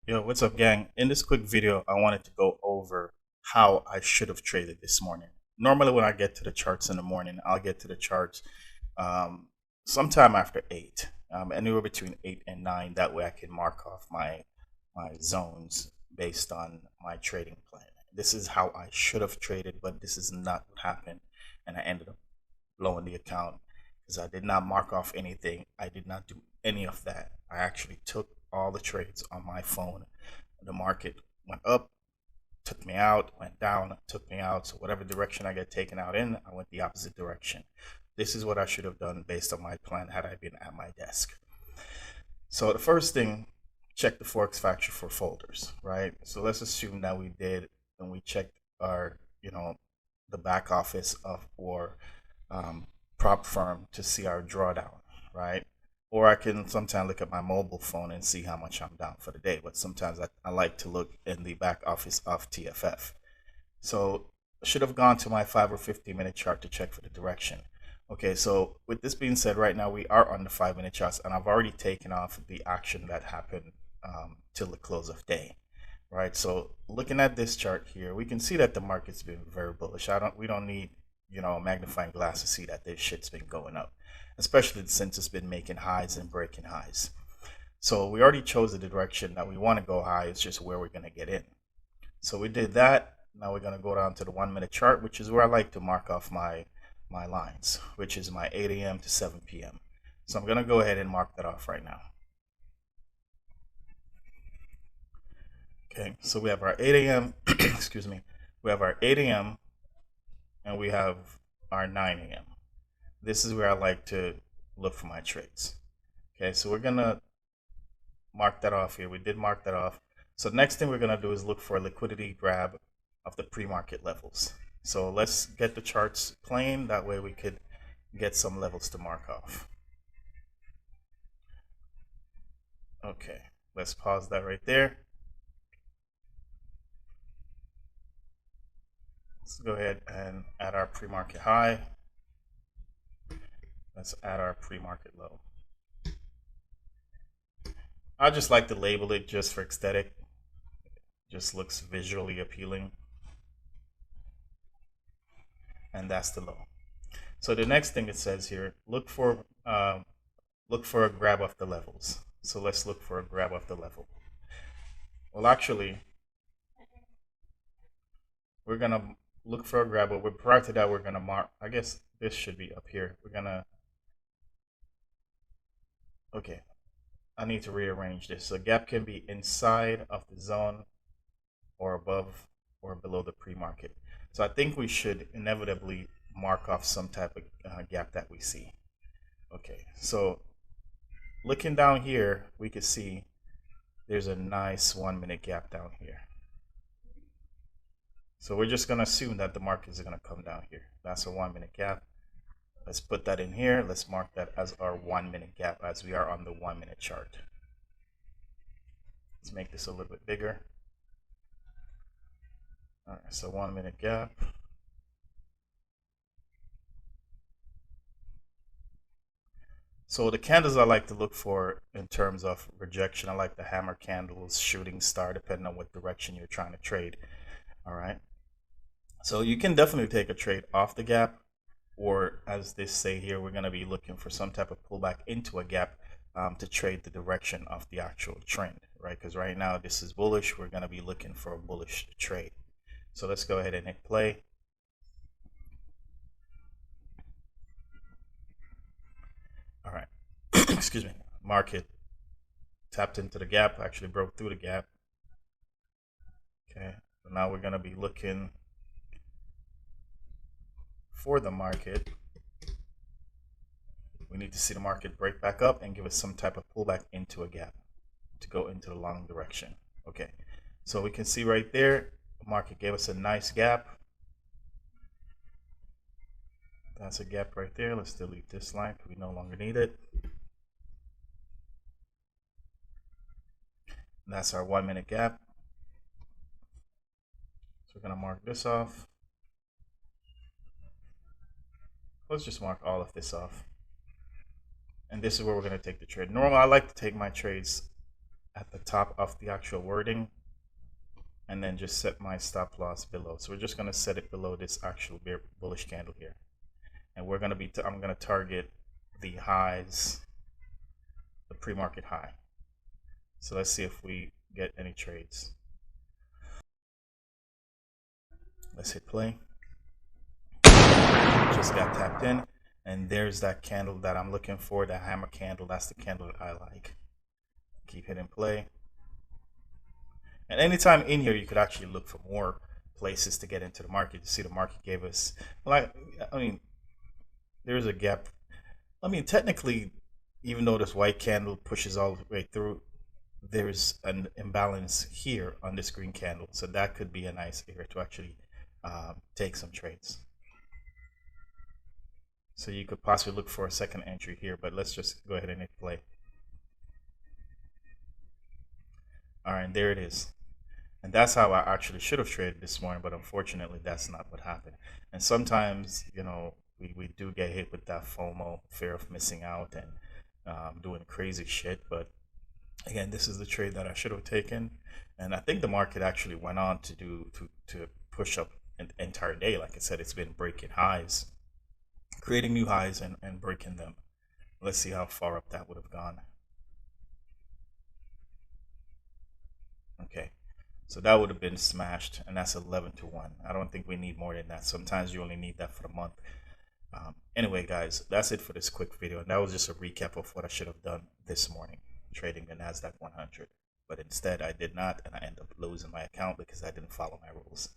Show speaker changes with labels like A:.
A: Yo, what's up, gang? In this quick video, I wanted to go over how I should have traded this morning. Normally, when I get to the charts in the morning, I'll get to the charts sometime after 8, anywhere between 8 and 9. That way I can mark off my zones based on my trading plan. This is how I should have traded, but this is not what happened. And I ended up blowing the account because I did not mark off anything. I did not do any of that. I actually took all the trades on my phone. The market went up, took me out, went down, took me out. So whatever direction I get taken out in, I went the opposite direction. This is what I should have done based on my plan had I been at my desk. So the first thing, check the Forex Factory for folders, right? So let's assume that we did and we checked our, the back office of or prop firm to see our drawdown, right? Or I can sometimes look at my mobile phone and see how much I'm down for the day. But sometimes I like to look in the back office of TFF. So I should have gone to my 5 or 15-minute chart to check for the direction. Okay, so with this being said, right now we are on the 5-minute charts, and I've already taken off the action that happened till the close of day, right? So looking at this chart here, we can see that the market's been very bullish. We don't need a magnifying glass to see that this shit's been going up, especially since it's been making highs and breaking highs. So we already chose the direction that we want to go high. It's just where we're going to get in. So we did that. Now we're going to go down to the 1-minute chart, which is where I like to mark off my lines, which is my 8 a.m. to 7 p.m. So I'm going to go ahead and mark that off right now. Okay, so we have our 8 a.m. excuse me. We have our 8 a.m. and we have our 9 a.m. This is where I like to look for my trades. Okay, so we're gonna mark that off here. We did mark that off. So next thing we're gonna do is look for a liquidity grab of the pre-market levels. So let's get the charts playing. That way we could get some levels to mark off. Okay, let's pause that right there. Let's go ahead and add our pre-market high. Let's add our pre-market low. I just like to label it just for aesthetic. Just looks visually appealing. And that's the low. So the next thing it says here, look for a grab of the levels. So let's look for a grab of the level. Well, actually, we're gonna look for a grab, but prior to that, we're gonna mark. I guess this should be up here. We're gonna. Okay, I need to rearrange this. So gap can be inside of the zone, or above, or below the pre-market. So I think we should inevitably mark off some type of gap that we see. Okay, so looking down here, we can see there's a nice 1-minute gap down here. So we're just going to assume that the market is going to come down here. That's a 1-minute gap. Let's put that in here. Let's mark that as our 1-minute gap as we are on the 1-minute chart. Let's make this a little bit bigger. All right, so 1-minute gap. So the candles I like to look for in terms of rejection, I like the hammer candles, shooting star, depending on what direction you're trying to trade. All right. So you can definitely take a trade off the gap, or as they say here, we're going to be looking for some type of pullback into a gap to trade the direction of the actual trend, right? Because right now this is bullish. We're going to be looking for a bullish trade. So let's go ahead and hit play. All right. Excuse me. Market tapped into the gap, actually broke through the gap. Okay. So now we're going to be looking for the market. We need to see the market break back up and give us some type of pullback into a gap to go into the long direction. Okay. So we can see right there, the market gave us a nice gap. That's a gap right there. Let's delete this line because we no longer need it. And that's our 1-minute gap. So we're going to mark this off. Let's just mark all of this off. And this is where we're going to take the trade. Normally, I like to take my trades at the top of the actual wording, and then just set my stop loss below. So we're just going to set it below this actual bullish candle here, and we're going to be I'm going to target the highs, the pre-market high. So let's see if we get any trades. Let's hit play. Just got tapped in, and there's that candle that I'm looking for, the hammer candle. That's the candle that I like. Keep hitting play. And anytime in here, you could actually look for more places to get into the market. You see the market gave us, like, I mean, there's a gap. I mean, technically, even though this white candle pushes all the way through, there's an imbalance here on this green candle. So that could be a nice area to actually take some trades. So you could possibly look for a second entry here, but let's just go ahead and hit play. All right, there it is. And that's how I actually should have traded this morning, but unfortunately, that's not what happened. And sometimes, you know, we do get hit with that FOMO, fear of missing out, and doing crazy shit. But again, this is the trade that I should have taken. And I think the market actually went on to push up an entire day. Like I said, it's been breaking highs, creating new highs and breaking them. Let's see how far up that would have gone. Okay, so that would have been smashed, and that's 11-1. I don't think we need more than that. Sometimes you only need that for the month. Anyway, guys, that's it for this quick video, and that was just a recap of what I should have done this morning, trading the NASDAQ 100. But instead, I did not, and I ended up losing my account because I didn't follow my rules.